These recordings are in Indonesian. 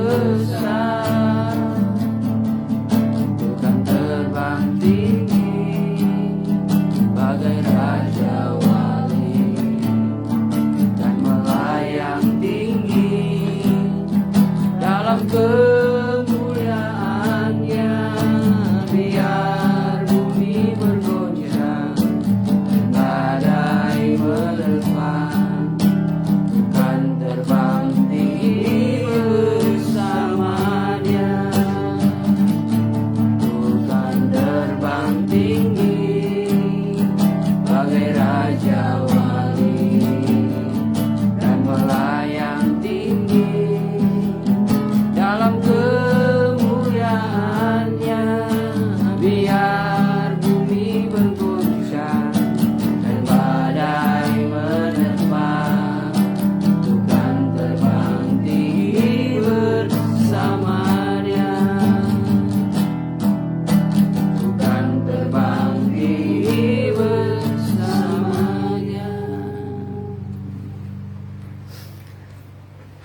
besar, Tuhan terbang tinggi bagai Raja Wali, dan melayang tinggi dalam kemuliaannya. Biar bumi bergoncang dan badai menerpa, Tuhan terbang tinggi bersamanya. Tuhan terbang tinggi bagai Raja Wali, dan melayang tinggi dalam kemuliaannya. Biar bumi bergoncang dan badai menerpa, Tuhan terbang tinggi bersamanya. Tuhan terbang tinggi bersamanya.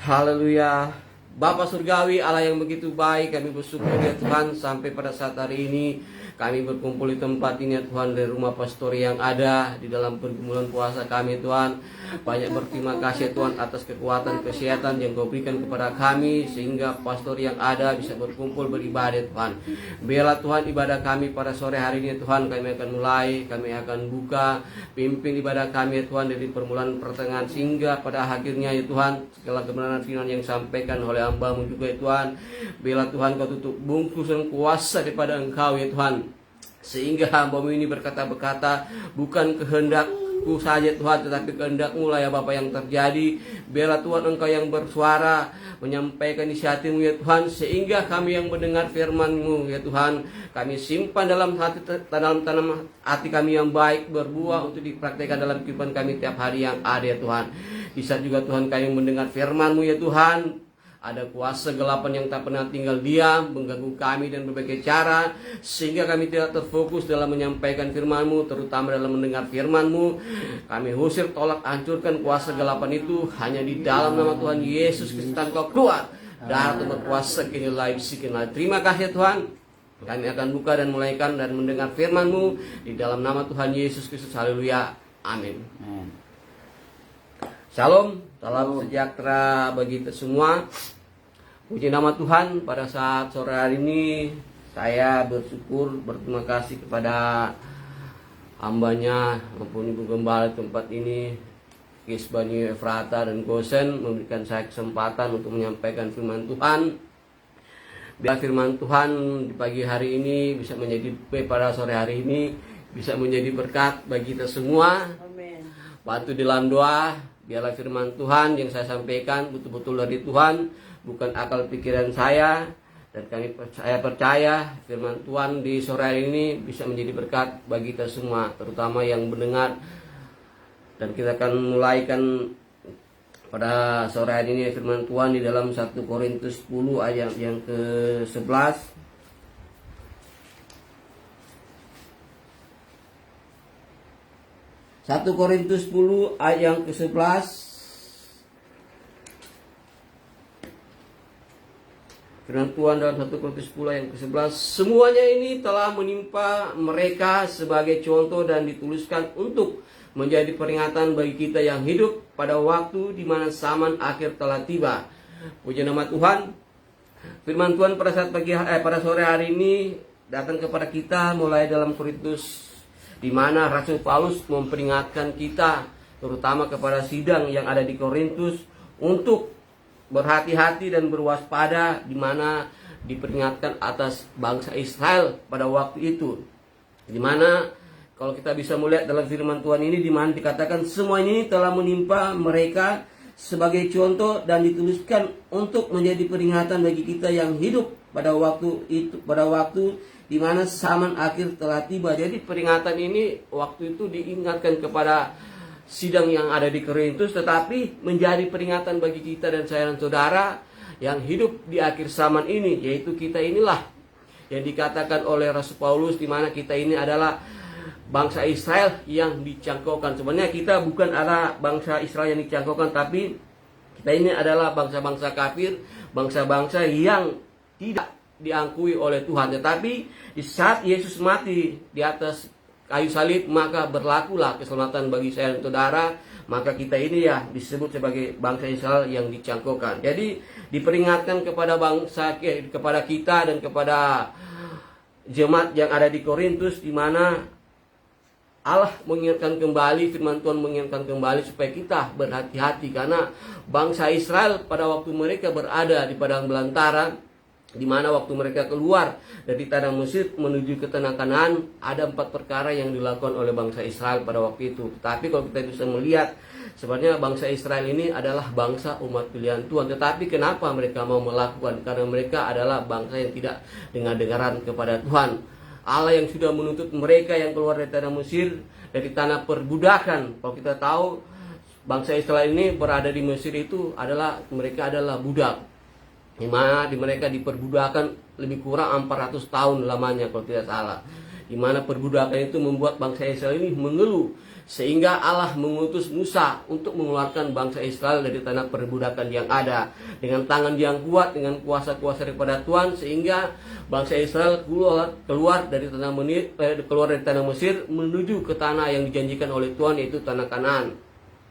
Haleluya. Bapa Surgawi, Allah yang begitu baik, kami bersyukur ya Tuhan sampai pada saat hari ini kami berkumpul di tempat ini ya Tuhan, dari rumah pastori yang ada di dalam pergumulan puasa kami Tuhan. Banyak berterima kasih Tuhan atas kekuatan kesehatan yang Kau berikan kepada kami, sehingga pastor yang ada bisa berkumpul beribadah Tuhan. Biarlah Tuhan ibadah kami pada sore hari ini Tuhan, kami akan mulai, kami akan buka, pimpin ibadah kami ya Tuhan dari permulaan pertengahan sehingga pada akhirnya ya Tuhan, segala kebenaran firman yang disampaikan oleh hamba-Mu juga ya Tuhan. Biarlah Tuhan Kau tutup bungkusan kuasa daripada Engkau ya Tuhan, sehingga hamba-Mu ini berkata-kata bukan kehendakku saja Tuhan, tetapi kehendak-Mu lah ya Bapa yang terjadi. Biarlah Tuhan Engkau yang bersuara, menyampaikan isi hati-Mu ya Tuhan, sehingga kami yang mendengar firman-Mu ya Tuhan, kami simpan dalam tanam hati kami yang baik, berbuah untuk dipraktikkan dalam kehidupan kami tiap hari yang ada ya Tuhan. Di saat juga Tuhan kami mendengar firman-Mu ya Tuhan, ada kuasa gelapan yang tak pernah tinggal diam, mengganggu kami dan berbagai cara, sehingga kami tidak terfokus dalam menyampaikan firman-Mu, terutama dalam mendengar firman-Mu. Kami usir, tolak, hancurkan kuasa gelapan itu hanya di dalam nama Tuhan Yesus Kristus. Kau keluar, darah Tuhan berkuasa kini live sikinlah. Terima kasih Tuhan. Kami akan buka dan mulaikan dan mendengar firman-Mu di dalam nama Tuhan Yesus Kristus. Haleluya. Amin. Shalom, salam sejahtera bagi kita semua. Puji nama Tuhan, pada saat sore hari ini saya bersyukur, berterima kasih kepada hambanya maupun Ibu Gembala tempat ini, Kisbani Efrata dan Gosen, memberikan saya kesempatan untuk menyampaikan firman Tuhan. Biar firman Tuhan di pagi hari ini bisa menjadi, pada sore hari ini bisa menjadi berkat bagi kita semua. Amin. Bantu di dalam doa, biarlah firman Tuhan yang saya sampaikan betul-betul dari Tuhan, bukan akal pikiran saya. Dan saya percaya firman Tuhan di sore hari ini bisa menjadi berkat bagi kita semua, terutama yang mendengar. Dan kita akan mulaikan pada sore hari ini firman Tuhan di dalam 1 Korintus 10 ayat yang ke-11. 1 Korintus 10 ayat yang ke-11. Firman Tuhan dalam 1 Korintus 10 ayat yang ke-11. Semuanya ini telah menimpa mereka sebagai contoh dan dituliskan untuk menjadi peringatan bagi kita yang hidup pada waktu di mana zaman akhir telah tiba. Puji nama Tuhan. Firman Tuhan pada saat pada sore hari ini datang kepada kita mulai dalam Korintus, di mana Rasul Paulus memperingatkan kita, terutama kepada sidang yang ada di Korintus, untuk berhati-hati dan berwaspada, di mana diperingatkan atas bangsa Israel pada waktu itu. Di mana kalau kita bisa melihat dalam firman Tuhan ini, di mana dikatakan semua ini telah menimpa mereka sebagai contoh dan dituliskan untuk menjadi peringatan bagi kita yang hidup pada waktu itu, pada waktu di mana zaman akhir telah tiba. Jadi peringatan ini waktu itu diingatkan kepada sidang yang ada di Korintus, tetapi menjadi peringatan bagi kita dan saya dan saudara yang hidup di akhir zaman ini, yaitu kita inilah yang dikatakan oleh Rasul Paulus, di mana kita ini adalah bangsa Israel yang dicangkaukan. Sebenarnya kita bukan ada bangsa Israel yang dicangkaukan, tapi kita ini adalah bangsa-bangsa kafir, bangsa-bangsa yang tidak diakui oleh Tuhan. Tetapi di saat Yesus mati di atas kayu salib, maka berlakulah keselamatan bagi saya dan saudara. Maka kita ini ya disebut sebagai bangsa Israel yang dicangkokkan. Jadi diperingatkan kepada kepada kita dan kepada jemaat yang ada di Korintus, di mana Allah mengingatkan kembali, firman Tuhan mengingatkan kembali supaya kita berhati-hati, karena bangsa Israel pada waktu mereka berada di padang belantara, di mana waktu mereka keluar dari tanah Mesir menuju ke tanah Kanaan, ada 4 perkara yang dilakukan oleh bangsa Israel pada waktu itu. Tapi kalau kita bisa melihat, sebenarnya bangsa Israel ini adalah bangsa umat pilihan Tuhan. Tetapi kenapa mereka mau melakukan? Karena mereka adalah bangsa yang tidak dengar-dengaran kepada Tuhan. Allah yang sudah menuntut mereka yang keluar dari tanah Mesir, dari tanah perbudakan. Kalau kita tahu, bangsa Israel ini berada di Mesir itu mereka adalah budak, di mana mereka diperbudakan lebih kurang 400 tahun lamanya kalau tidak salah. Di mana perbudakan itu membuat bangsa Israel ini mengeluh, sehingga Allah mengutus Musa untuk mengeluarkan bangsa Israel dari tanah perbudakan yang ada dengan tangan yang kuat, dengan kuasa-kuasa daripada Tuhan, sehingga bangsa Israel keluar dari tanah Mesir menuju ke tanah yang dijanjikan oleh Tuhan, yaitu tanah Kanaan.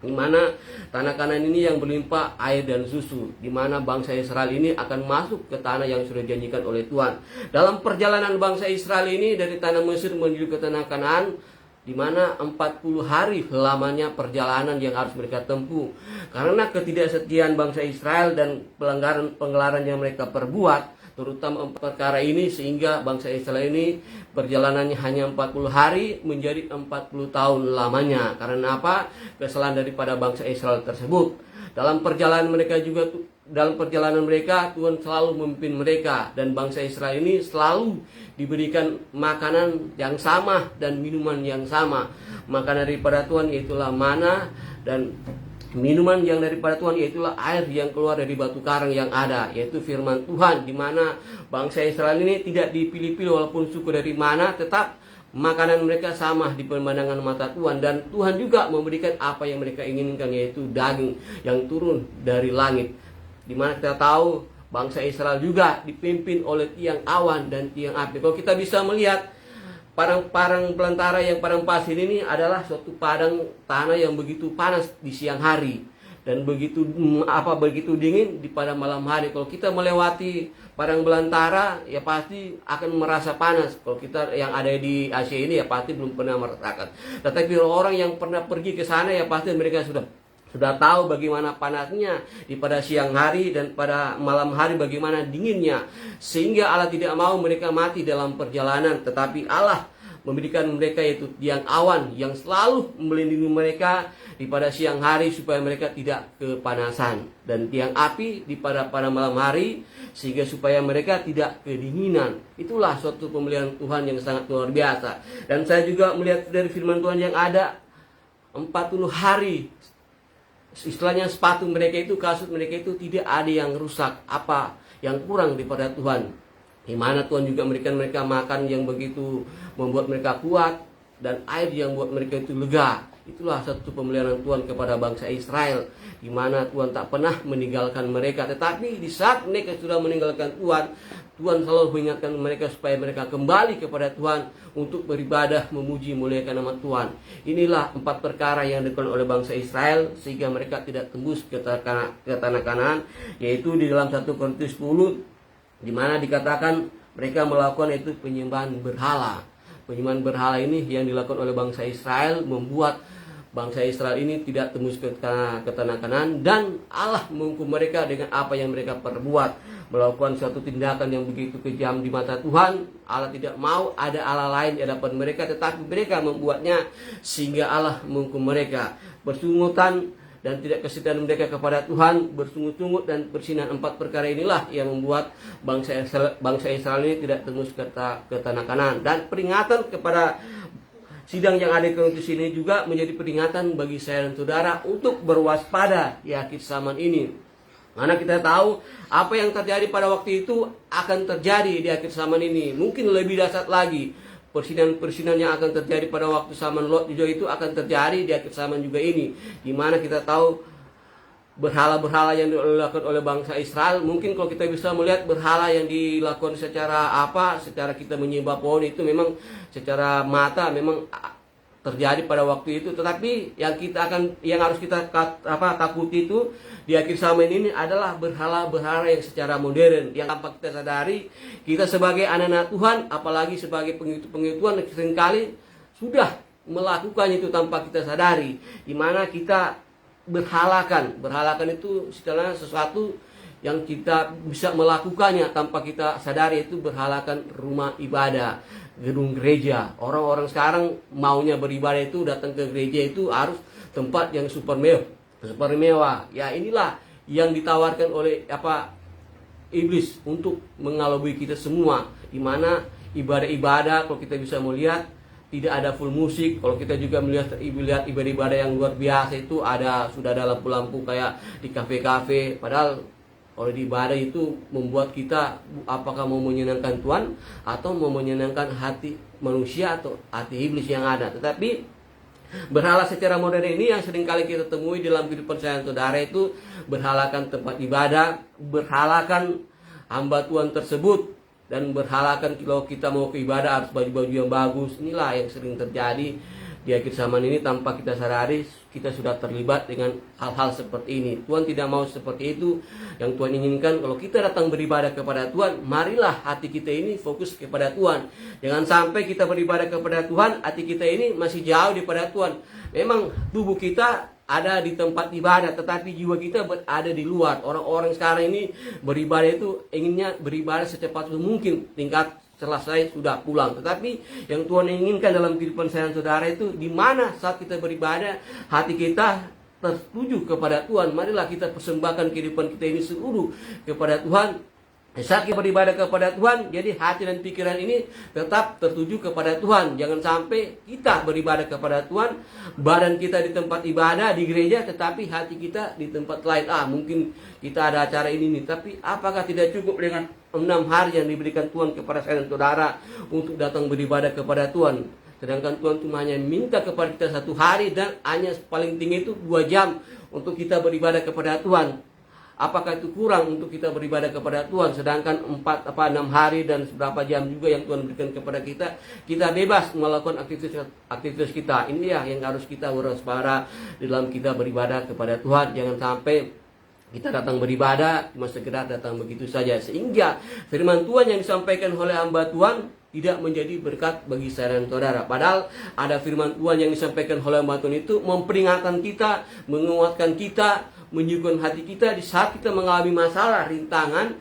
Di mana tanah Kanaan ini yang berlimpah air dan susu, di mana bangsa Israel ini akan masuk ke tanah yang sudah dijanjikan oleh Tuhan. Dalam perjalanan bangsa Israel ini dari tanah Mesir menuju ke tanah Kanaan, di mana 40 hari lamanya perjalanan yang harus mereka tempuh. Karena ketidaksetiaan bangsa Israel dan pelanggaran yang mereka perbuat, terutama 4 perkara ini, sehingga bangsa Israel ini perjalanannya hanya 40 hari menjadi 40 tahun lamanya. Karena apa? Kesalahan daripada bangsa Israel tersebut. Dalam perjalanan mereka Tuhan selalu memimpin mereka, dan bangsa Israel ini selalu diberikan makanan yang sama dan minuman yang sama. Makanan daripada Tuhan yaitulah mana, dan minuman yang daripada Tuhan yaitulah air yang keluar dari batu karang yang ada, yaitu firman Tuhan. Di mana bangsa Israel ini tidak dipilih-pilih walaupun suku dari mana, tetap makanan mereka sama di pemandangan mata Tuhan. Dan Tuhan juga memberikan apa yang mereka inginkan, yaitu daging yang turun dari langit. Di mana kita tahu bangsa Israel juga dipimpin oleh tiang awan dan tiang api. Kalau kita bisa melihat, padang belantara yang padang pasir ini adalah suatu padang tanah yang begitu panas di siang hari dan begitu dingin di pada malam hari. Kalau kita melewati padang belantara ya pasti akan merasa panas. Kalau kita yang ada di Asia ini ya pasti belum pernah merasakan. Tetapi orang yang pernah pergi ke sana ya pasti mereka sudah tahu bagaimana panasnya di pada siang hari dan pada malam hari bagaimana dinginnya. Sehingga Allah tidak mau mereka mati dalam perjalanan, tetapi Allah memberikan mereka yaitu tiang awan yang selalu melindungi mereka di pada siang hari supaya mereka tidak kepanasan, dan tiang api di pada malam hari sehingga supaya mereka tidak kedinginan. Itulah suatu pemeliharaan Tuhan yang sangat luar biasa. Dan saya juga melihat dari firman Tuhan yang ada 40 hari, istilahnya sepatu mereka itu, kasut mereka itu tidak ada yang rusak, apa yang kurang daripada Tuhan. Di mana Tuhan juga memberikan mereka makan yang begitu membuat mereka kuat, dan air yang buat mereka itu lega. Itulah satu pemeliharaan Tuhan kepada bangsa Israel, di mana Tuhan tak pernah meninggalkan mereka. Tetapi di saat mereka sudah meninggalkan Tuhan, Tuhan selalu mengingatkan mereka supaya mereka kembali kepada Tuhan untuk beribadah, memuji, memuliakan nama Tuhan. Inilah 4 perkara yang dilakukan oleh bangsa Israel sehingga mereka tidak tembus ke tanah Kanaan, yaitu di dalam 1 Korintus 10, di mana dikatakan mereka melakukan itu penyembahan berhala. Penyembahan berhala ini yang dilakukan oleh bangsa Israel membuat bangsa Israel ini tidak tembus ke tanah Kanaan, dan Allah menghukum mereka dengan apa yang mereka perbuat. Melakukan suatu tindakan yang begitu kejam di mata Tuhan. Allah tidak mau ada Allah lain di hadapan mereka, tetapi mereka membuatnya sehingga Allah menghukum mereka. Bersungutan dan tidak kesetiaan mereka kepada Tuhan, bersungut-sungut dan bersinar. 4 perkara inilah yang membuat bangsa Israel ini tidak tembus ke tanah Kanaan. Dan peringatan kepada sidang yang ada di Korintus ini juga menjadi peringatan bagi saya dan saudara untuk berwaspada di akhir zaman ini. Karena kita tahu apa yang terjadi pada waktu itu akan terjadi di akhir zaman ini. Mungkin lebih dahsyat lagi. Persinan-persinan yang akan terjadi pada waktu zaman Lot juga itu akan terjadi di akhir zaman juga ini. Di mana kita tahu berhala-berhala yang dilakukan oleh bangsa Israel. Mungkin kalau kita bisa melihat berhala yang dilakukan secara kita menyembah pohon itu memang secara mata memang terjadi pada waktu itu. Tetapi yang harus kita takuti itu di akhir zaman ini adalah berhala-berhala yang secara modern, yang tanpa kita sadari kita sebagai anak-anak Tuhan, apalagi sebagai pengikut Tuhan, seringkali sudah melakukan itu tanpa kita sadari, di mana kita berhalakan itu istilahnya sesuatu yang kita bisa melakukannya tanpa kita sadari, itu berhalakan rumah ibadah, gedung gereja. Orang-orang sekarang maunya beribadah itu datang ke gereja itu harus tempat yang super mewah. Ya, inilah yang ditawarkan oleh iblis untuk mengalami kita semua, di mana ibadah-ibadah kalau kita bisa melihat tidak ada full musik. Kalau kita juga melihat ibadah-ibadah yang luar biasa itu sudah ada lampu-lampu kayak di kafe-kafe. Padahal kalau di ibadah itu membuat kita apakah mau menyenangkan Tuhan atau mau menyenangkan hati manusia atau hati iblis yang ada. Tetapi berhala secara modern ini yang seringkali kita temui dalam kehidupan saudara itu berhalakan tempat ibadah, berhalakan hamba Tuhan tersebut, dan berhalakan kalau kita mau ke ibadah harus baju-baju yang bagus. Inilah yang sering terjadi di akhir zaman ini tanpa kita sadari. Kita sudah terlibat dengan hal-hal seperti ini. Tuhan tidak mau seperti itu. Yang Tuhan inginkan kalau kita datang beribadah kepada Tuhan, marilah hati kita ini fokus kepada Tuhan. Jangan sampai kita beribadah kepada Tuhan, hati kita ini masih jauh daripada Tuhan. Memang tubuh kita ada di tempat ibadah, tetapi jiwa kita berada di luar. Orang-orang sekarang ini beribadah itu inginnya beribadah secepat mungkin, tingkat selesai sudah pulang. Tetapi yang Tuhan inginkan dalam kehidupan saudara itu, di mana saat kita beribadah hati kita tertuju kepada Tuhan. Marilah kita persembahkan kehidupan kita ini seluruh kepada Tuhan. Saat kita beribadah kepada Tuhan, jadi hati dan pikiran ini tetap tertuju kepada Tuhan. Jangan sampai kita beribadah kepada Tuhan, badan kita di tempat ibadah, di gereja, tetapi hati kita di tempat lain. Mungkin kita ada acara ini nih, tapi apakah tidak cukup dengan 6 hari yang diberikan Tuhan kepada saya dan saudara untuk datang beribadah kepada Tuhan? Sedangkan Tuhan cuma hanya minta kepada kita 1 hari dan hanya paling tinggi itu 2 jam untuk kita beribadah kepada Tuhan. Apakah itu kurang untuk kita beribadah kepada Tuhan? Sedangkan 6 hari dan seberapa jam juga yang Tuhan berikan kepada kita, kita bebas melakukan aktivitas kita. Ini ya yang harus kita waspada dalam kita beribadah kepada Tuhan. Jangan sampai kita datang beribadah cuma sekedar datang begitu saja, sehingga firman Tuhan yang disampaikan oleh hamba Tuhan tidak menjadi berkat bagi saya dan saudara. Padahal ada firman Tuhan yang disampaikan oleh hamba Tuhan itu memperingatkan kita, menguatkan kita, menyuguhkan hati kita di saat kita mengalami masalah, rintangan.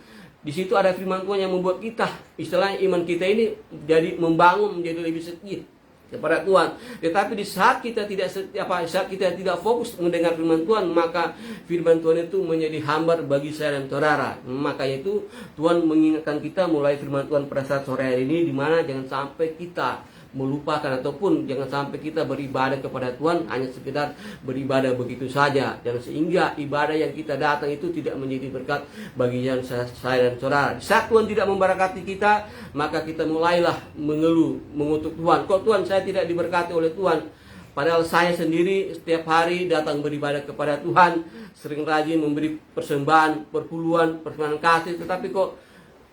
Di situ ada firman Tuhan yang membuat kita, istilahnya iman kita ini jadi membangun, menjadi lebih setia kepada Tuhan. Tetapi di saat kita tidak fokus mendengar firman Tuhan, maka firman Tuhan itu menjadi hambar bagi saya dan saudara. Makanya itu Tuhan mengingatkan kita mulai firman Tuhan pada saat sore hari ini, di mana jangan sampai kita melupakan ataupun jangan sampai kita beribadah kepada Tuhan hanya sekedar beribadah begitu saja, dan sehingga ibadah yang kita datang itu tidak menjadi berkat bagi yang saya dan saudara. Saat Tuhan tidak memberkati kita, maka kita mulailah mengeluh, mengutuk Tuhan. Kok Tuhan saya tidak diberkati oleh Tuhan? Padahal saya sendiri setiap hari datang beribadah kepada Tuhan, sering rajin memberi persembahan, persembahan kasih, tetapi kok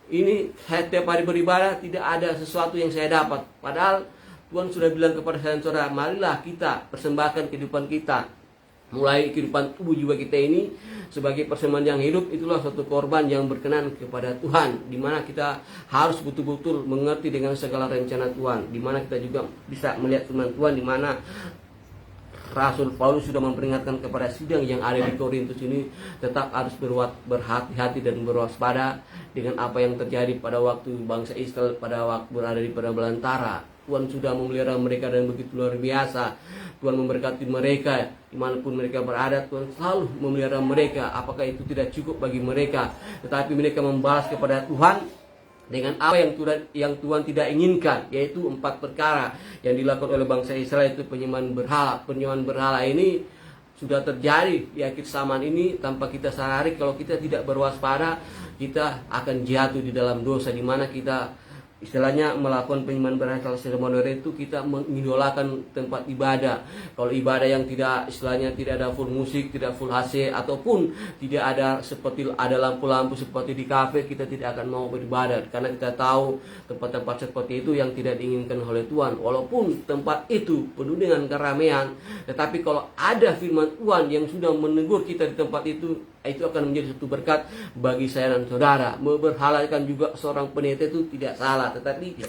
ini saya tiap hari beribadah tidak ada sesuatu yang saya dapat. Padahal Tuhan sudah bilang kepada saya dan saudara, marilah kita persembahkan kehidupan kita, mulai kehidupan tubuh jiwa kita ini sebagai persembahan yang hidup. Itulah suatu korban yang berkenan kepada Tuhan, di mana kita harus betul-betul mengerti dengan segala rencana Tuhan, di mana kita juga bisa melihat firman Tuhan, di mana Rasul Paulus sudah memperingatkan kepada sidang yang ada di Korintus ini tetap harus berhati-hati dan berwaspada dengan apa yang terjadi pada waktu bangsa Israel pada waktu berada di padang belantara. Tuhan sudah memelihara mereka dan begitu luar biasa. Tuhan memberkati mereka dimanapun mereka berada. Tuhan selalu memelihara mereka. Apakah itu tidak cukup bagi mereka? Tetapi mereka membalas kepada Tuhan dengan apa yang Tuhan tidak inginkan, yaitu 4 perkara yang dilakukan oleh bangsa Israel, itu penyembahan berhala. Penyembahan berhala ini sudah terjadi di akhir zaman ini tanpa kita sadari. Kalau kita tidak berwaspada, kita akan jatuh di dalam dosa, di mana kita istilahnya melakukan penyembahan berhala seremonial itu kita mengidolakan tempat ibadah. Kalau ibadah yang tidak, istilahnya tidak ada full musik, tidak full AC, ataupun tidak ada seperti ada lampu-lampu seperti di kafe, kita tidak akan mau beribadah, karena kita tahu tempat-tempat seperti itu yang tidak diinginkan oleh Tuhan. Walaupun tempat itu penuh dengan keramaian, tetapi kalau ada firman Tuhan yang sudah menegur kita di tempat itu akan menjadi satu berkat bagi saya dan saudara. Memberhalakan juga seorang pendeta itu tidak salah, tetapi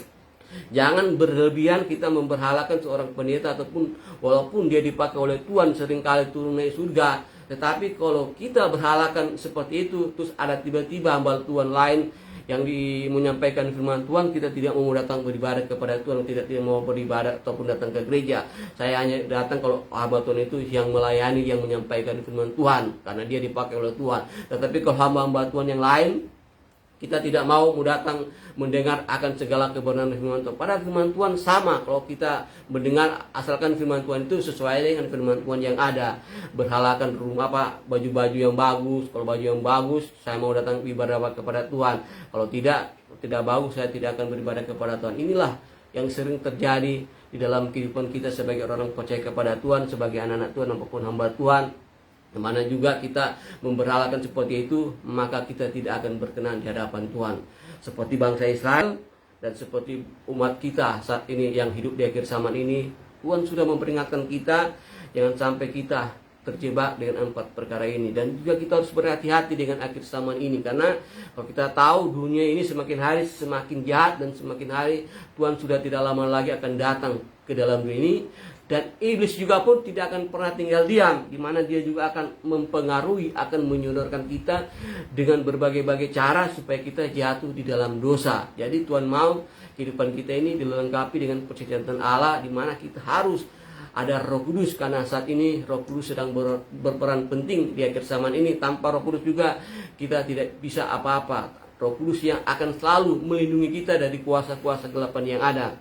jangan berlebihan kita memberhalakan seorang pendeta, ataupun walaupun dia dipakai oleh Tuhan seringkali turun naik surga, tetapi kalau kita berhalakan seperti itu, terus ada tiba-tiba hamba Tuhan lain yang menyampaikan firman Tuhan, kita tidak mau datang beribadah kepada Tuhan, tidak mau beribadah ataupun datang ke gereja. Saya hanya datang kalau hamba Tuhan itu yang melayani, yang menyampaikan firman Tuhan, karena dia dipakai oleh Tuhan. Tetapi kalau hamba-hamba Tuhan yang lain, kita tidak mau datang mendengar akan segala kebenaran firman Tuhan. Padahal firman Tuhan sama, kalau kita mendengar asalkan firman Tuhan itu sesuai dengan firman Tuhan yang ada. Berhalakan baju-baju yang bagus. Kalau baju yang bagus, saya mau datang beribadah kepada Tuhan. Kalau tidak bagus, saya tidak akan beribadah kepada Tuhan. Inilah yang sering terjadi di dalam kehidupan kita sebagai orang percaya kepada Tuhan, sebagai anak-anak Tuhan maupun hamba Tuhan. Dimana juga kita memberhalakan seperti itu, maka kita tidak akan berkenan di hadapan Tuhan. Seperti bangsa Israel dan seperti umat kita saat ini yang hidup di akhir zaman ini, Tuhan sudah memperingatkan kita jangan sampai kita terjebak dengan 4 perkara ini. Dan juga kita harus berhati-hati dengan akhir zaman ini, karena kalau kita tahu dunia ini semakin hari semakin jahat, dan semakin hari Tuhan sudah tidak lama lagi akan datang ke dalam dunia ini. Dan iblis juga pun tidak akan pernah tinggal diam, di mana dia juga akan mempengaruhi, akan menyodorkan kita dengan berbagai-bagai cara supaya kita jatuh di dalam dosa. Jadi Tuhan mau kehidupan kita ini dilengkapi dengan persetujuan Allah, di mana kita harus ada Roh Kudus, karena saat ini Roh Kudus sedang berperan penting di akhir zaman ini. Tanpa Roh Kudus juga kita tidak bisa apa-apa. Roh Kudus yang akan selalu melindungi kita dari kuasa-kuasa kegelapan yang ada.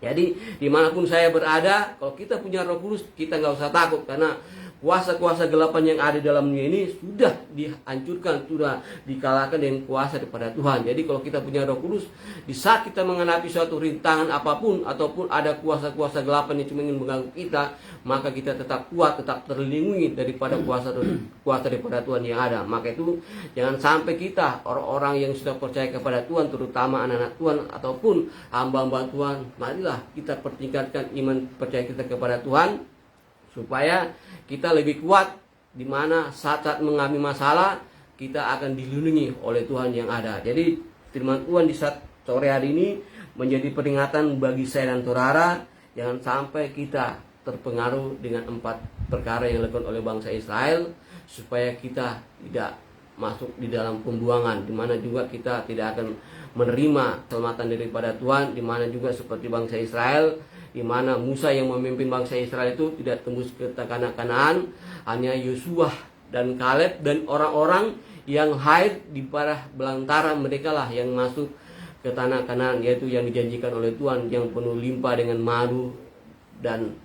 Jadi dimanapun saya berada, kalau kita punya Roh Kudus, kita nggak usah takut, karena kuasa-kuasa gelapan yang ada dalam dunia ini sudah dihancurkan, sudah dikalahkan dengan kuasa daripada Tuhan. Jadi kalau kita punya Roh Kudus, di saat kita menghadapi suatu rintangan apapun, ataupun ada kuasa-kuasa gelapan yang cuma ingin mengganggu kita, maka kita tetap kuat, tetap terlindungi daripada kuasa daripada Tuhan yang ada. Maka itu jangan sampai kita, orang-orang yang sudah percaya kepada Tuhan, terutama anak-anak Tuhan ataupun hamba-hamba Tuhan, marilah kita pertingkatkan iman percaya kita kepada Tuhan, supaya kita lebih kuat, di mana saat mengalami masalah kita akan dilindungi oleh Tuhan yang ada. Jadi firman Tuhan di saat sore hari ini menjadi peringatan bagi saya dan saudara, jangan sampai kita terpengaruh dengan 4 perkara yang dilakukan oleh bangsa Israel, supaya kita tidak masuk di dalam pembuangan, di mana juga kita tidak akan menerima keselamatan daripada Tuhan, di mana juga seperti bangsa Israel, di mana Musa yang memimpin bangsa Israel itu tidak tembus ke tanah Kanaan, hanya Yosua dan Kaleb dan orang-orang yang haid di parah belantara mereka lah yang masuk ke tanah Kanaan, yaitu yang dijanjikan oleh Tuhan, yang penuh limpah dengan madu dan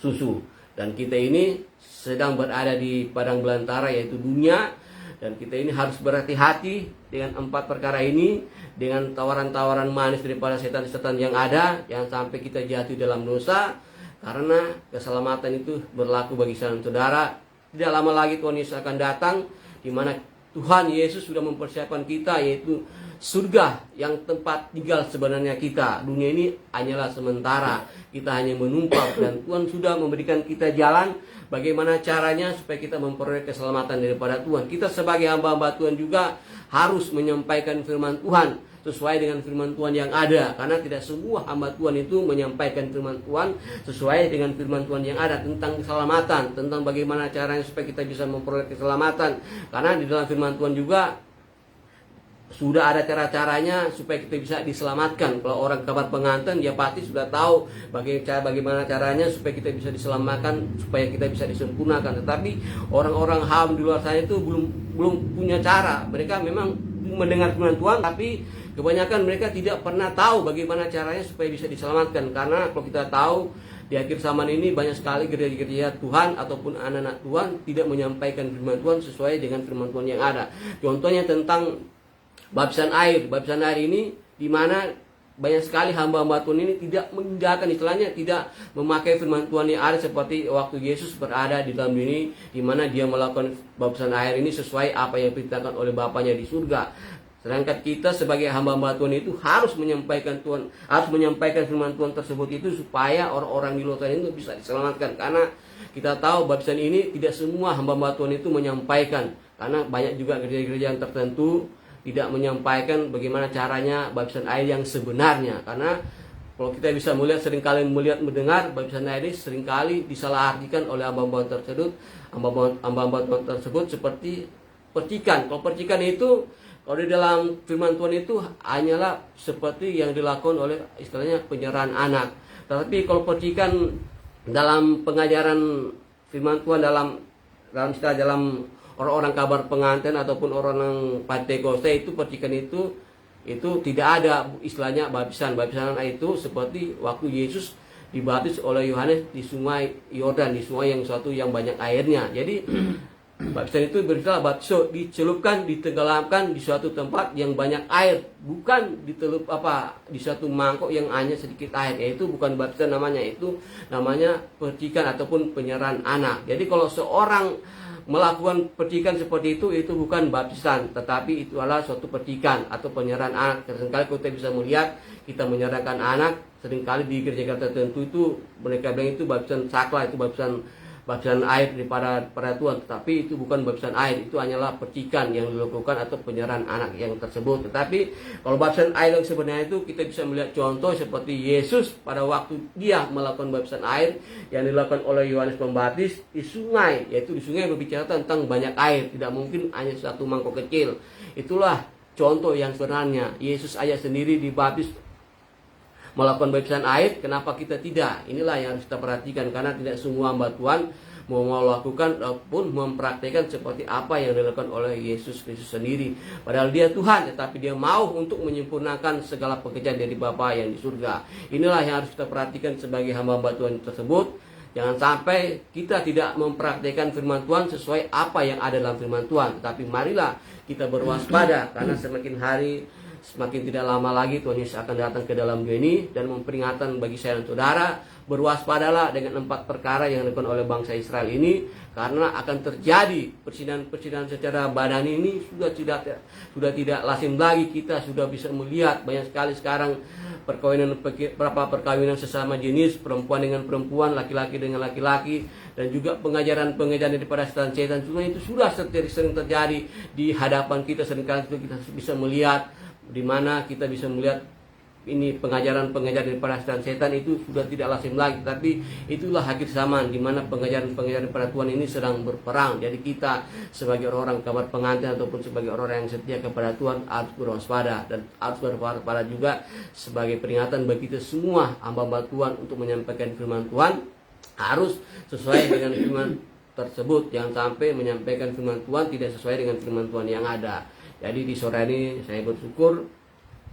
susu. Dan kita ini sedang berada di padang belantara, yaitu dunia. Dan kita ini harus berhati-hati dengan 4 perkara ini, dengan tawaran-tawaran manis daripada setan-setan yang ada. Jangan sampai kita jatuh dalam dosa, karena keselamatan itu berlaku bagi saudara. Tidak lama lagi Tuhan Yesus akan datang, di mana Tuhan Yesus sudah mempersiapkan kita, yaitu surga yang tempat tinggal sebenarnya kita. Dunia ini hanyalah sementara, kita hanya menumpang, dan Tuhan sudah memberikan kita jalan bagaimana caranya supaya kita memperoleh keselamatan daripada Tuhan. Kita sebagai hamba-hamba Tuhan juga harus menyampaikan firman Tuhan sesuai dengan firman Tuhan yang ada, karena tidak semua hamba Tuhan itu menyampaikan firman Tuhan sesuai dengan firman Tuhan yang ada tentang keselamatan, tentang bagaimana caranya supaya kita bisa memperoleh keselamatan. Karena di dalam firman Tuhan juga sudah ada cara-caranya supaya kita bisa diselamatkan. Kalau orang kabar pengantin, dia pasti sudah tahu bagaimana caranya supaya kita bisa diselamatkan, supaya kita bisa disempurnakan. Tetapi orang-orang ham di luar sana itu belum punya cara. Mereka memang mendengar firman Tuhan, tapi kebanyakan mereka tidak pernah tahu bagaimana caranya supaya bisa diselamatkan. Karena kalau kita tahu di akhir zaman ini banyak sekali gereja-gereja Tuhan ataupun anak-anak Tuhan tidak menyampaikan firman Tuhan sesuai dengan firman Tuhan yang ada. Contohnya tentang baptisan air ini, di mana banyak sekali hamba-hamba Tuhan ini tidak meninggalkan, istilahnya tidak memakai firman Tuhan yang ada seperti waktu Yesus berada di dalam dunia, di mana dia melakukan baptisan air ini sesuai apa yang diperintahkan oleh Bapaknya di surga. Sedangkan kita sebagai hamba-hamba Tuhan itu harus menyampaikan firman Tuhan tersebut itu supaya orang-orang di luar sana itu bisa diselamatkan. Karena kita tahu baptisan ini tidak semua hamba-hamba Tuhan itu menyampaikan, karena banyak juga gereja-gereja yang tertentu tidak menyampaikan bagaimana caranya baptisan air yang sebenarnya. Karena kalau kita bisa melihat, seringkali mendengar baptisan air ini seringkali disalahartikan oleh hamba-hamba Tuhan tersebut seperti percikan. Kalau percikan itu, kalau di dalam firman Tuhan itu hanyalah seperti yang dilakukan oleh istilahnya penyerahan anak. Tetapi kalau percikan dalam pengajaran firman Tuhan, dalam orang-orang kabar pengantin ataupun orang Pentekoste itu, percikan itu tidak ada istilahnya baptisan itu seperti waktu Yesus dibaptis oleh Yohanes di sungai Yordan, di sungai yang suatu yang banyak airnya. Jadi baptisan itu beristilah baptiso, dicelupkan, ditenggelamkan di suatu tempat yang banyak air, bukan di suatu mangkok yang hanya sedikit air. Itu bukan baptisan namanya, itu namanya percikan ataupun penyerahan anak. Jadi kalau seorang melakukan percikan seperti itu bukan baptisan, tetapi itu adalah suatu percikan atau penyerahan anak. Seringkali kita bisa melihat kita menyerahkan anak, seringkali di gereja tertentu itu mereka bilang itu baptisan sakla, itu baptisan air daripada Tuhan, tetapi itu bukan baptisan air, itu hanyalah percikan yang dilakukan atau penyerahan anak yang tersebut. Tetapi kalau baptisan air yang sebenarnya itu kita bisa melihat contoh seperti Yesus pada waktu dia melakukan baptisan air yang dilakukan oleh Yohanes Pembaptis di sungai, yaitu di sungai berbicara tentang banyak air, tidak mungkin hanya satu mangkok kecil. Itulah contoh yang sebenarnya. Yesus aja sendiri dibaptis melakukan baptisan air, kenapa kita tidak? Inilah yang harus kita perhatikan, karena tidak semua hamba Tuhan mau melakukan ataupun mempraktikkan seperti apa yang dilakukan oleh Yesus Kristus sendiri. Padahal dia Tuhan, tetapi dia mau untuk menyempurnakan segala pekerjaan dari Bapa yang di surga. Inilah yang harus kita perhatikan sebagai hamba-hamba Tuhan tersebut. Jangan sampai kita tidak mempraktikkan firman Tuhan sesuai apa yang ada dalam firman Tuhan. Tapi marilah kita berwaspada, karena semakin tidak lama lagi Tuhan Yesus akan datang ke dalam dunia ini. Dan memperingatkan bagi saya dan saudara, berwaspadalah dengan 4 perkara yang dilakukan oleh bangsa Israel ini, karena akan terjadi persinahan secara badan ini sudah tidak lazim lagi. Kita sudah bisa melihat banyak sekali sekarang perkawinan sesama jenis, perempuan dengan perempuan, laki-laki dengan laki-laki, dan juga pengajaran daripada setan-setan itu sudah sering terjadi di hadapan kita. Seringkali kita bisa melihat di mana kita bisa melihat ini pengajaran daripada setan itu sudah tidak lazim lagi. Tapi itulah akhir zaman, di mana pengajaran daripada Tuhan ini sedang berperang. Jadi kita sebagai orang-orang kabar pengantin ataupun sebagai orang yang setia kepada Tuhan harus berwaspada, dan harus berwaspada juga sebagai peringatan bagi kita semua hamba-hamba Tuhan untuk menyampaikan firman Tuhan harus sesuai dengan firman tersebut. Jangan sampai menyampaikan firman Tuhan tidak sesuai dengan firman Tuhan yang ada. Jadi di sore ini saya bersyukur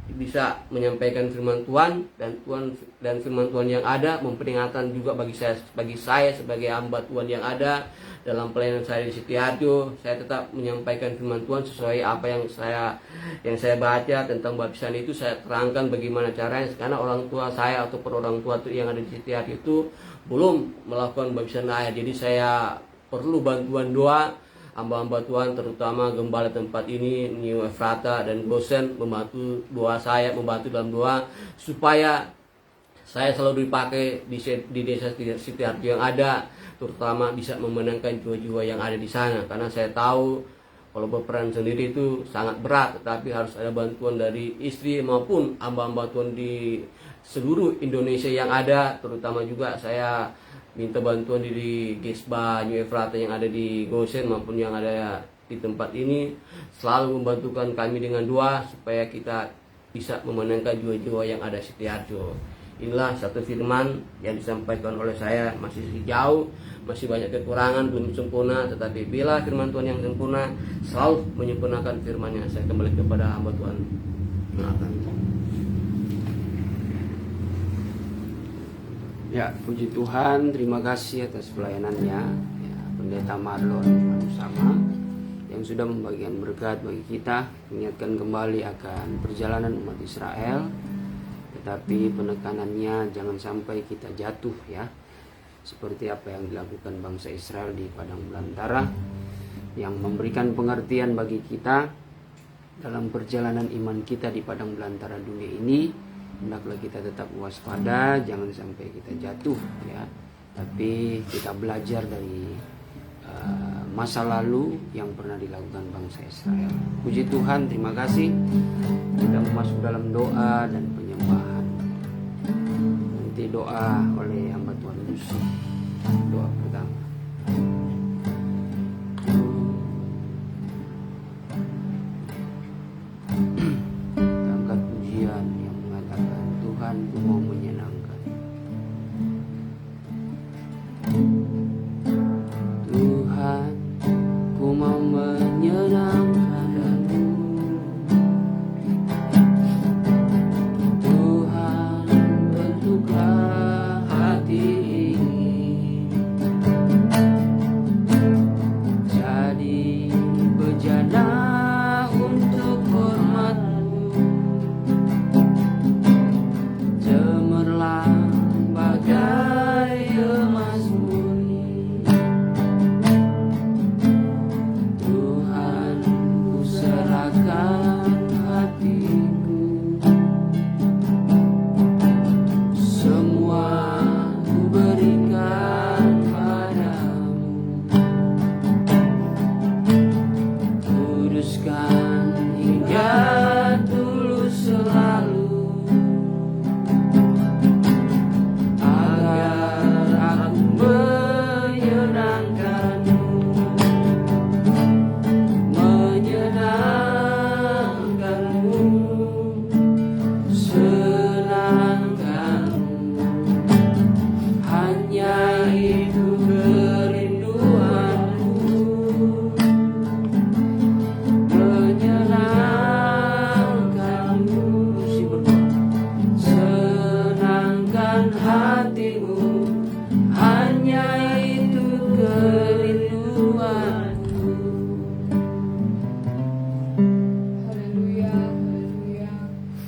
bisa menyampaikan firman Tuhan, dan firman Tuhan yang ada memperingatkan juga bagi saya sebagai hamba Tuhan yang ada dalam pelayanan saya di Setiharjo. Saya tetap menyampaikan firman Tuhan sesuai apa yang saya baca tentang baptisan itu. Saya terangkan bagaimana caranya, karena orang tua saya ataupun orang tua yang ada di Setiharjo itu belum melakukan baptisan air. Jadi saya perlu bantuan doa hamba-hamba Tuhan, terutama gembala tempat ini, New Efrata dan Gosen, membantu dalam doa supaya saya selalu dipakai di desa Setiharjo yang ada, terutama bisa memenangkan jiwa-jiwa yang ada di sana. Karena saya tahu kalau berperan sendiri itu sangat berat, tetapi harus ada bantuan dari istri maupun hamba-hamba Tuhan di seluruh Indonesia yang ada. Terutama juga saya minta bantuan dari Gesba New Efrata yang ada di Gosen maupun yang ada di tempat ini, selalu membantukan kami dengan doa supaya kita bisa memenangkan jiwa-jiwa yang ada di Setiharjo. Inilah satu firman yang disampaikan oleh saya, masih jauh, masih banyak kekurangan, belum sempurna, tetapi bila firman Tuhan yang sempurna selalu menyempurnakan firman-Nya. Saya kembali kepada hamba Tuhan. Ya, puji Tuhan, terima kasih atas pelayanannya ya, Pendeta Marlon Manusama yang sudah membagikan berkat bagi kita, mengingatkan kembali akan perjalanan umat Israel tetapi penekanannya jangan sampai kita jatuh ya, seperti apa yang dilakukan bangsa Israel di padang belantara, yang memberikan pengertian bagi kita dalam perjalanan iman kita di padang belantara dunia ini. Hendaklah kita tetap waspada, jangan sampai kita jatuh ya, tapi kita belajar dari masa lalu yang pernah dilakukan bangsa Israel. Puji Tuhan, terima kasih. Kita masuk dalam doa dan penyembahan. Nanti doa oleh hamba Tuhan Lucy. Doa pertama. Angkat pujian yang mengatakan, Tuhan, ku mau menyenangkan. Tuhan, ku mau menyenangkan-Mu. Tuhan, bentuklah hati ini jadi bejana untuk hormat-Mu. Cemerlang bagai emas murni. Tuhan, ku serahkan hatiku, semua ku berikan padamu. Kuduskan hingga tulus selalu, agar aku menyenangkan-Mu. Menyenangkan-Mu, senangkan-Mu, hanya itu kerinduanku. Menyenangkan-Mu, si berdoa, senangkan hatimu, hanya itu kerinduanku. Haleluya, haleluya.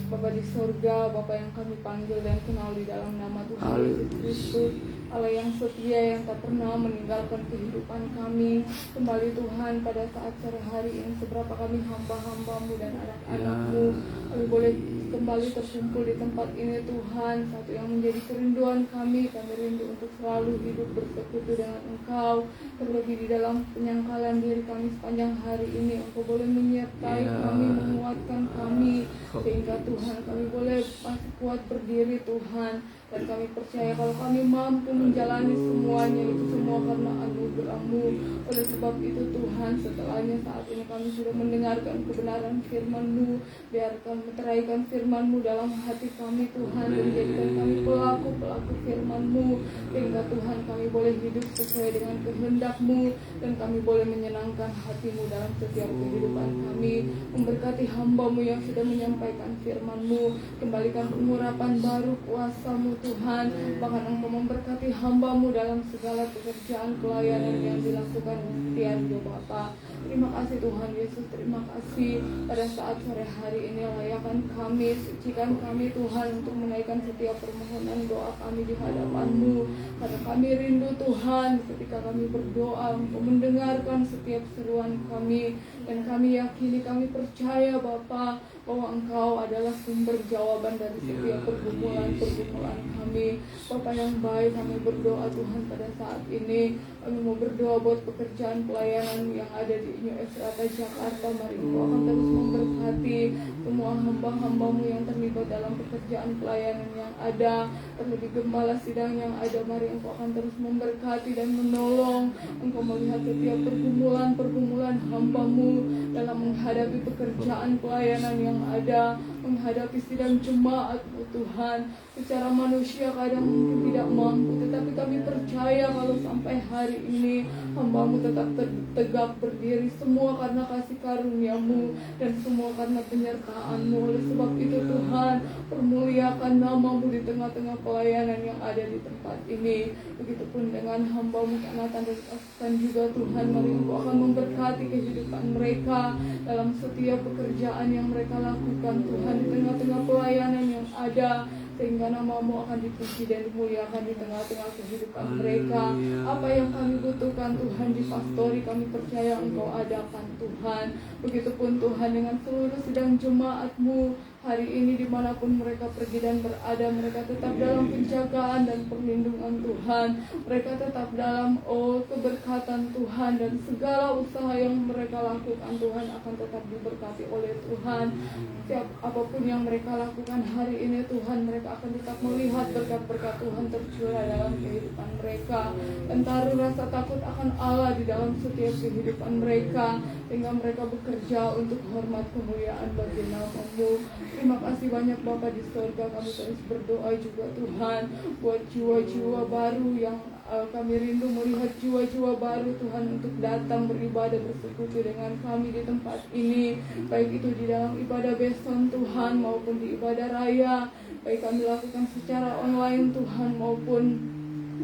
Bapa di surga, Bapa yang kami panggil dan kenal di dalam nama Tuhan Yesus Haleluya. Kristus, Allah yang setia yang tak pernah meninggalkan kehidupan kami. Kembali Tuhan pada saat sore hari ini, seberapa kami hamba-hamba-Mu dan anak-anak-Mu, kami boleh kembali terkumpul di tempat ini Tuhan. Satu yang menjadi kerinduan kami rindu untuk selalu hidup bersekutu dengan Engkau. Terlebih di dalam penyangkalan diri kami sepanjang hari ini, Engkau boleh menyertai kami, menguatkan kami, sehingga Tuhan kami boleh masih kuat berdiri Tuhan. Dan kami percaya kalau kami mampu menjalani semuanya itu semua karena anugerah-Mu. Oleh sebab itu Tuhan, setelahnya saat ini kami sudah mendengarkan kebenaran firman-Mu. Biarkan meteraikan firman-Mu dalam hati kami Tuhan, dan jadikan kami pelaku-pelaku firman-Mu, sehingga Tuhan kami boleh hidup sesuai dengan kehendak-Mu, dan kami boleh menyenangkan hati-Mu dalam setiap kehidupan kami. Memberkati hamba-Mu yang sudah menyampaikan firman-Mu, kembalikan pengurapan baru kuasa-Mu Tuhan. Bahkan Engkau memberkati hamba-Mu dalam segala pekerjaan pelayanan yang dilakukan setiap dia Bapa. Terima kasih Tuhan Yesus, terima kasih pada saat sore hari ini. Layakan kami, sucikan kami Tuhan untuk menaikkan setiap permohonan doa kami di hadapan-Mu. Karena kami rindu Tuhan ketika kami berdoa, Engkau mendengarkan setiap seruan kami. Dan kami yakini, kami percaya Bapa, bahwa Engkau adalah sumber jawaban dari setiap pergumulan-pergumulan kami. Bapa yang baik, kami berdoa Tuhan pada saat ini. Kami mau berdoa buat pekerjaan pelayanan yang ada di New Efrata Jakarta. Mari Engkau akan terus memberkati semua hamba-hamba-Mu yang terlibat dalam pekerjaan pelayanan yang ada. Terlebih gembala sidang yang ada, mari Engkau akan terus memberkati dan menolong. Engkau melihat setiap pergumulan-pergumulan hamba-Mu dalam menghadapi pekerjaan pelayanan yang ada, menghadapi sidang jemaat-Mu Tuhan. Secara manusia kadang mungkin tidak mampu, tetapi kami percaya kalau sampai hari ini hamba-Mu tetap tegak berdiri, semua karena kasih karunia-Mu dan semua karena penyertaan-Mu. Oleh sebab itu Tuhan, permuliakan nama-Mu di tengah-tengah pelayanan yang ada di tempat ini. Begitupun dengan hamba-Mu Nathan dan Askan juga Tuhan, mari Engkau akan memberkati kehidupan mereka dalam setiap pekerjaan yang mereka lakukan Tuhan, di tengah-tengah pelayanan yang ada. sehingga nama-Mu akan dipuji dan dimuliakan di tengah-tengah kehidupan mereka. Apa yang kami butuhkan Tuhan di pastori, kami percaya Engkau adakan Tuhan. Begitupun Tuhan dengan seluruh sidang jemaat-Mu hari ini dimanapun mereka pergi dan berada, mereka tetap dalam penjagaan dan perlindungan Tuhan. Mereka tetap dalam keberkatan Tuhan, dan segala usaha yang mereka lakukan Tuhan akan tetap diberkati oleh Tuhan. Setiap apapun yang mereka lakukan hari ini Tuhan, mereka akan tetap melihat berkat-berkat Tuhan tercurah dalam kehidupan mereka, dan taruh rasa takut akan Allah di dalam setiap kehidupan mereka, sehingga mereka bekerja untuk hormat kemuliaan bagi nama-Mu. Terima kasih banyak Bapa di surga. Kami terus berdoa juga Tuhan buat jiwa-jiwa baru yang kami rindu melihat jiwa-jiwa baru Tuhan untuk datang beribadah bersekutu dengan kami di tempat ini, baik itu di dalam ibadah beson Tuhan maupun di ibadah raya, baik kami lakukan secara online Tuhan maupun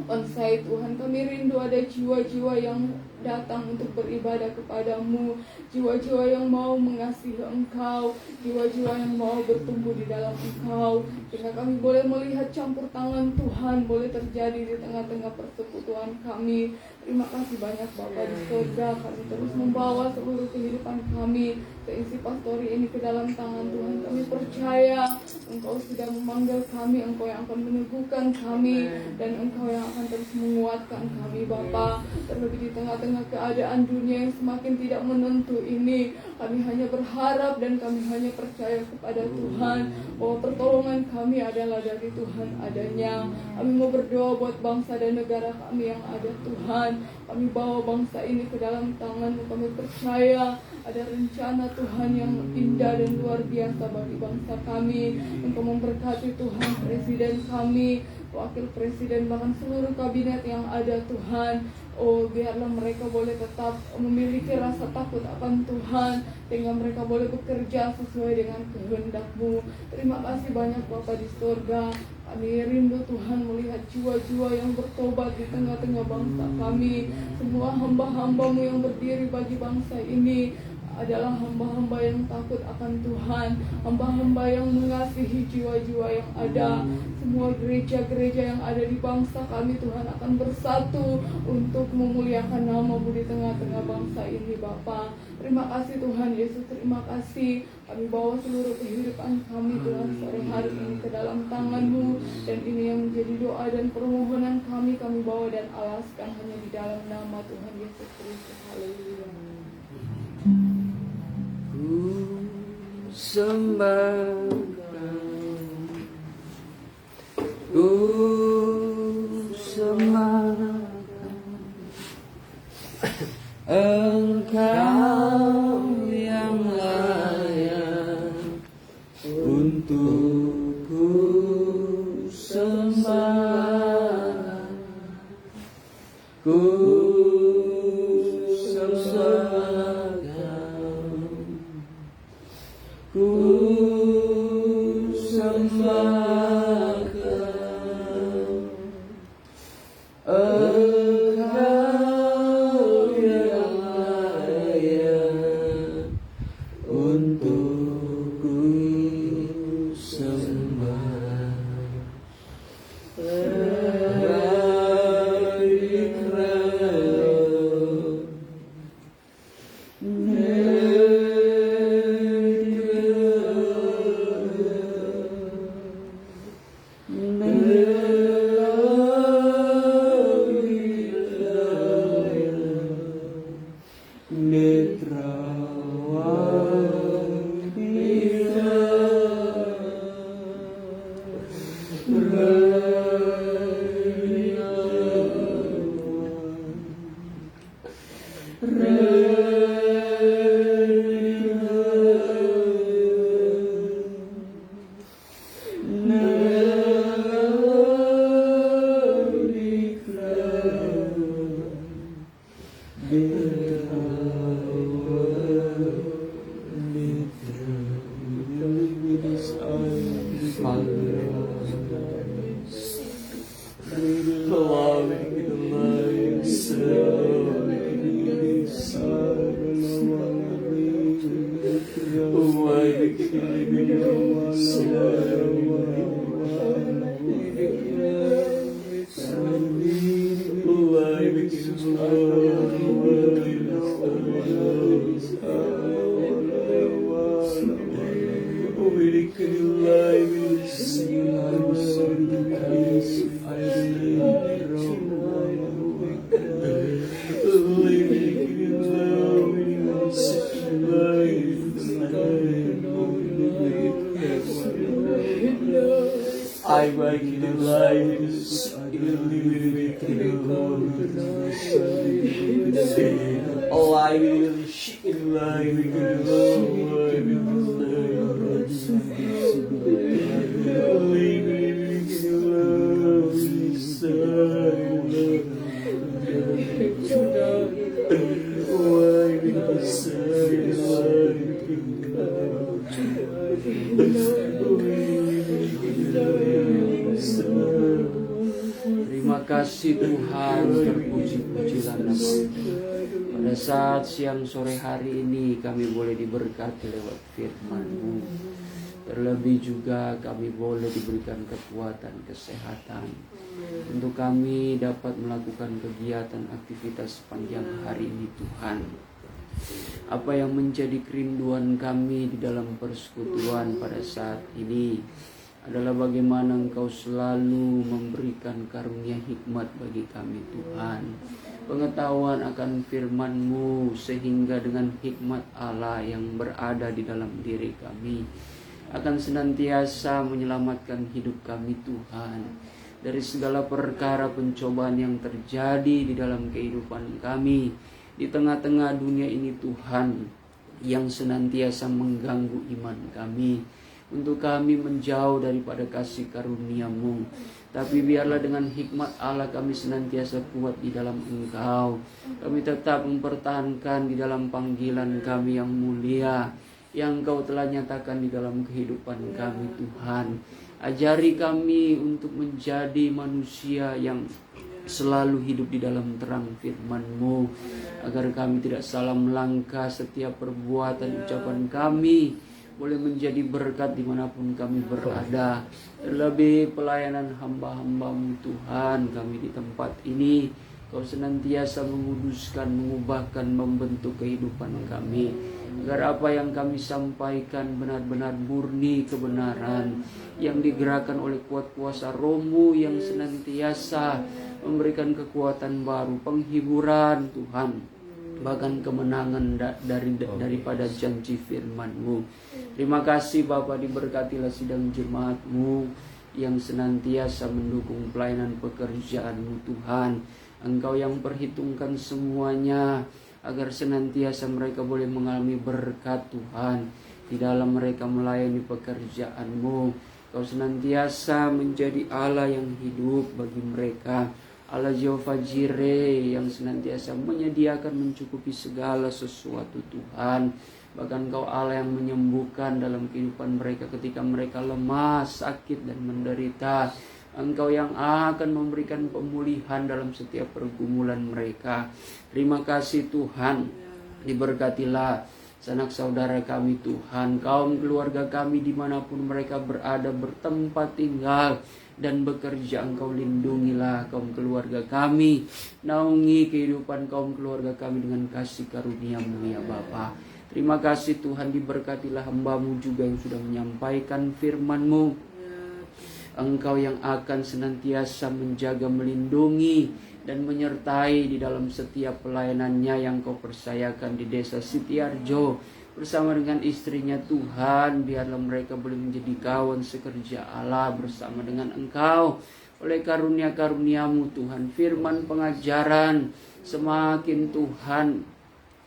onsite Tuhan. Kami rindu ada jiwa-jiwa yang datang untuk beribadah kepadamu, jiwa-jiwa yang mau mengasihi Engkau, jiwa-jiwa yang mau bertumbuh di dalam Engkau, sehingga kami boleh melihat campur tangan Tuhan boleh terjadi di tengah-tengah persekutuan kami. Terima kasih banyak Bapa di surga. Kami terus membawa seluruh kehidupan kami, seisi pastori ini ke dalam tangan Tuhan. Kami percaya Engkau sudah memanggil kami, Engkau yang akan meneguhkan kami, dan Engkau yang akan terus menguatkan kami Bapa. Terlebih di tengah-tengah keadaan dunia yang semakin tidak menentu ini, kami hanya berharap dan kami hanya percaya kepada Tuhan bahwa pertolongan kami adalah dari Tuhan adanya. Kami mau berdoa buat bangsa dan negara kami yang ada Tuhan. Kami bawa bangsa ini ke dalam tangan-Mu. Kami percaya ada rencana Tuhan yang indah dan luar biasa bagi bangsa kami. Engkau memberkati Tuhan presiden kami, wakil presiden, bahkan seluruh kabinet yang ada Tuhan. Biarlah mereka boleh tetap memiliki rasa takut akan Tuhan, sehingga mereka boleh bekerja sesuai dengan kehendak-Mu. Terima kasih banyak Bapa di surga. Kami rindu Tuhan melihat jiwa-jiwa yang bertobat di tengah-tengah bangsa kami. Semua hamba-hamba-Mu yang berdiri bagi bangsa ini adalah hamba-hamba yang takut akan Tuhan, hamba-hamba yang mengasihi jiwa-jiwa yang ada. Semua gereja-gereja yang ada di bangsa kami Tuhan akan bersatu untuk memuliakan nama-Mu di tengah-tengah bangsa ini Bapa. Terima kasih Tuhan Yesus, terima kasih. Kami bawa seluruh kehidupan kami Tuhan sore hari ini ke dalam tangan-Mu, dan ini yang menjadi doa dan permohonan kami bawa dan alaskan hanya di dalam nama Tuhan Yesus Kristus. Haleluya. Ku sembahkan Engkau yang layak untuk ku sembahkan. Ku sembahkan, ku sembahkan Engkau yang layak untuk ku sembah. I make it alive. Terima kasih Tuhan, terpuji-pujilah nama-Mu. Pada saat siang sore hari ini kami boleh diberkati lewat firman-Mu. Terlebih juga kami boleh diberikan kekuatan, kesehatan untuk kami dapat melakukan kegiatan aktivitas sepanjang hari ini Tuhan. Apa yang menjadi kerinduan kami di dalam persekutuan pada saat ini adalah bagaimana Engkau selalu memberikan karunia hikmat bagi kami Tuhan. Pengetahuan akan firman-Mu sehingga dengan hikmat Allah yang berada di dalam diri kami akan senantiasa menyelamatkan hidup kami Tuhan dari segala perkara pencobaan yang terjadi di dalam kehidupan kami di tengah-tengah dunia ini Tuhan, yang senantiasa mengganggu iman kami untuk kami menjauh daripada kasih karunia-Mu. Tapi biarlah dengan hikmat Allah kami senantiasa kuat di dalam Engkau. Kami tetap mempertahankan di dalam panggilan kami yang mulia yang Engkau telah nyatakan di dalam kehidupan kami Tuhan. Ajari kami untuk menjadi manusia yang selalu hidup di dalam terang firman-Mu, agar kami tidak salah melangkah, setiap perbuatan ucapan kami boleh menjadi berkat dimanapun kami berada. Terlebih pelayanan hamba-hamba-Mu Tuhan, kami di tempat ini Kau senantiasa menguduskan, mengubahkan, membentuk kehidupan kami, agar apa yang kami sampaikan benar-benar murni kebenaran yang digerakkan oleh kuat kuasa Roh-Mu yang senantiasa memberikan kekuatan baru, penghiburan Tuhan, bahkan kemenangan daripada janji firman-Mu. Terima kasih Bapa, diberkatilah sidang jemaat-Mu yang senantiasa mendukung pelayanan pekerjaan-Mu Tuhan. Engkau yang perhitungkan semuanya, agar senantiasa mereka boleh mengalami berkat Tuhan di dalam mereka melayani pekerjaan-Mu. Kau senantiasa menjadi Allah yang hidup bagi mereka, Allah Jehovah Jireh yang senantiasa menyediakan mencukupi segala sesuatu Tuhan. Bahkan Kau Allah yang menyembuhkan dalam kehidupan mereka ketika mereka lemah, sakit dan menderita. Engkau yang akan memberikan pemulihan dalam setiap pergumulan mereka. Terima kasih Tuhan, diberkatilah sanak saudara kami Tuhan, kaum keluarga kami dimanapun mereka berada, bertempat tinggal dan bekerja. Engkau lindungilah kaum keluarga kami, naungi kehidupan kaum keluarga kami dengan kasih karunia-Mu ya Bapa. Terima kasih Tuhan, diberkatilah hamba-Mu juga yang sudah menyampaikan firman-Mu. Engkau yang akan senantiasa menjaga, melindungi dan menyertai di dalam setiap pelayanannya yang Kau percayakan di desa Sitiarjo bersama dengan istrinya Tuhan. Biarlah mereka boleh menjadi kawan sekerja Allah bersama dengan Engkau oleh karunia-karunia-Mu Tuhan. Firman pengajaran semakin Tuhan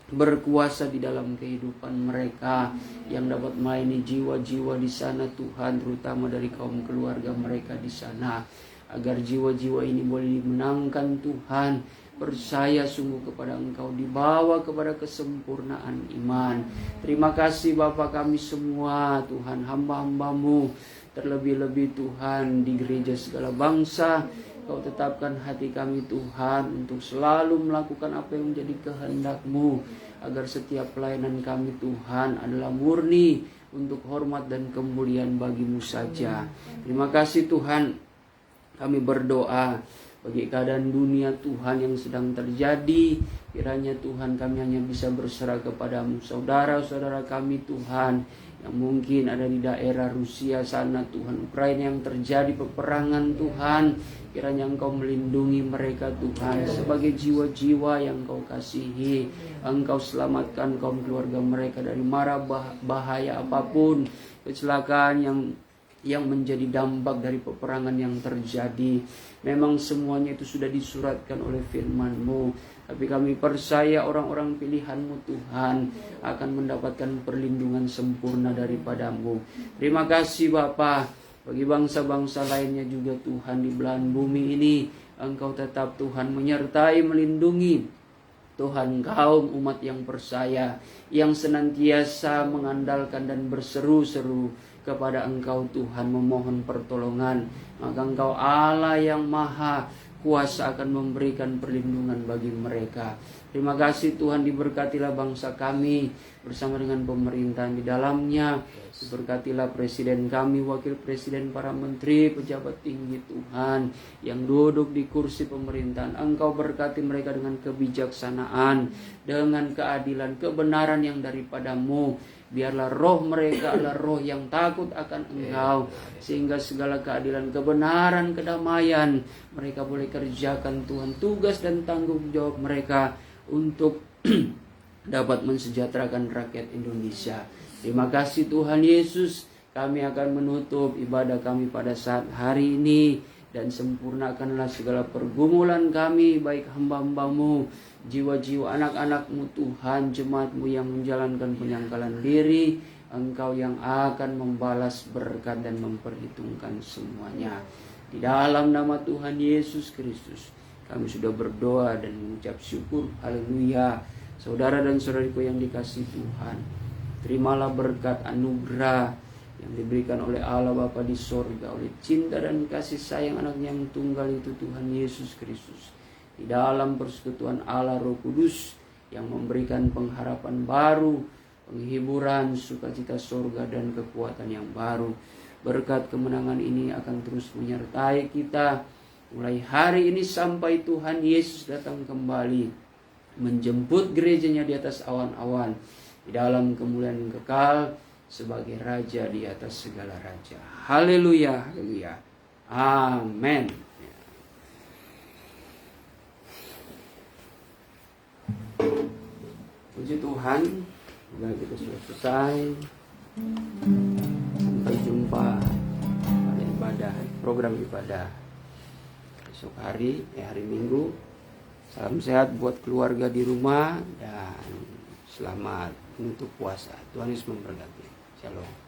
berkuasa di dalam kehidupan mereka, yang dapat melayani jiwa-jiwa di sana Tuhan, terutama dari kaum keluarga mereka di sana, agar jiwa-jiwa ini boleh dimenangkan Tuhan, percaya sungguh kepada Engkau, dibawa kepada kesempurnaan iman. Terima kasih Bapa kami semua Tuhan, hamba-hamba-Mu, terlebih-lebih Tuhan di gereja segala bangsa. Kau tetapkan hati kami Tuhan untuk selalu melakukan apa yang menjadi kehendak-Mu, agar setiap pelayanan kami Tuhan adalah murni untuk hormat dan kemuliaan bagi-Mu saja. Terima kasih Tuhan, kami berdoa bagi keadaan dunia Tuhan yang sedang terjadi. Kiranya Tuhan kami hanya bisa berserah kepada-Mu. Saudara-saudara kami Tuhan yang mungkin ada di daerah Rusia sana Tuhan, Ukraina yang terjadi peperangan Tuhan, kiranya Engkau melindungi mereka Tuhan, sebagai jiwa-jiwa yang Kau kasihi. Engkau selamatkan kaum keluarga mereka dari mara bahaya apapun, kecelakaan yang yang menjadi dampak dari peperangan yang terjadi. Memang semuanya itu sudah disuratkan oleh firman-Mu, tapi kami percaya orang-orang pilihan-Mu Tuhan akan mendapatkan perlindungan sempurna daripada-Mu. Terima kasih Bapa. Bagi bangsa-bangsa lainnya juga Tuhan di belahan bumi ini, Engkau tetap Tuhan menyertai, melindungi. Tuhan, kaum umat yang percaya, yang senantiasa mengandalkan dan berseru-seru kepada Engkau Tuhan, memohon pertolongan, maka Engkau Allah yang maha kuasa akan memberikan perlindungan bagi mereka. Terima kasih Tuhan, diberkatilah bangsa kami bersama dengan pemerintahan di dalamnya. Diberkatilah presiden kami, wakil presiden, para menteri, pejabat tinggi Tuhan yang duduk di kursi pemerintahan. Engkau berkati mereka dengan kebijaksanaan, dengan keadilan, kebenaran yang daripada-Mu. Biarlah roh mereka adalah roh yang takut akan Engkau, sehingga segala keadilan, kebenaran, kedamaian mereka boleh kerjakan Tuhan. Tugas dan tanggung jawab mereka untuk dapat mensejahterakan rakyat Indonesia. Terima kasih Tuhan Yesus. Kami akan menutup ibadah kami pada saat hari ini, dan sempurnakanlah segala pergumulan kami, baik hamba-hamba-Mu, jiwa-jiwa anak-anak-Mu Tuhan, jemaat-Mu yang menjalankan penyangkalan diri. Engkau yang akan membalas berkat dan memperhitungkan semuanya. Di dalam nama Tuhan Yesus Kristus kami sudah berdoa dan mengucap syukur. Haleluya. Saudara dan saudariku yang dikasihi Tuhan, terimalah berkat anugerah yang diberikan oleh Allah Bapa di sorga, oleh cinta dan kasih sayang anak-Nya yang tunggal itu, Tuhan Yesus Kristus, di dalam persekutuan Allah Roh Kudus yang memberikan pengharapan baru, penghiburan, sukacita sorga dan kekuatan yang baru. Berkat kemenangan ini akan terus menyertai kita mulai hari ini sampai Tuhan Yesus datang kembali menjemput gerejanya di atas awan-awan, di dalam kemuliaan yang kekal sebagai Raja di atas segala raja. Haleluya, haleluya. Amin. Puji Tuhan, kita sudah selesai. Sampai jumpa pada ibadah, program ibadah esok hari, hari Minggu. Salam sehat buat keluarga di rumah dan selamat menutup puasa. Tuhan Yesus memberkati. Shalom.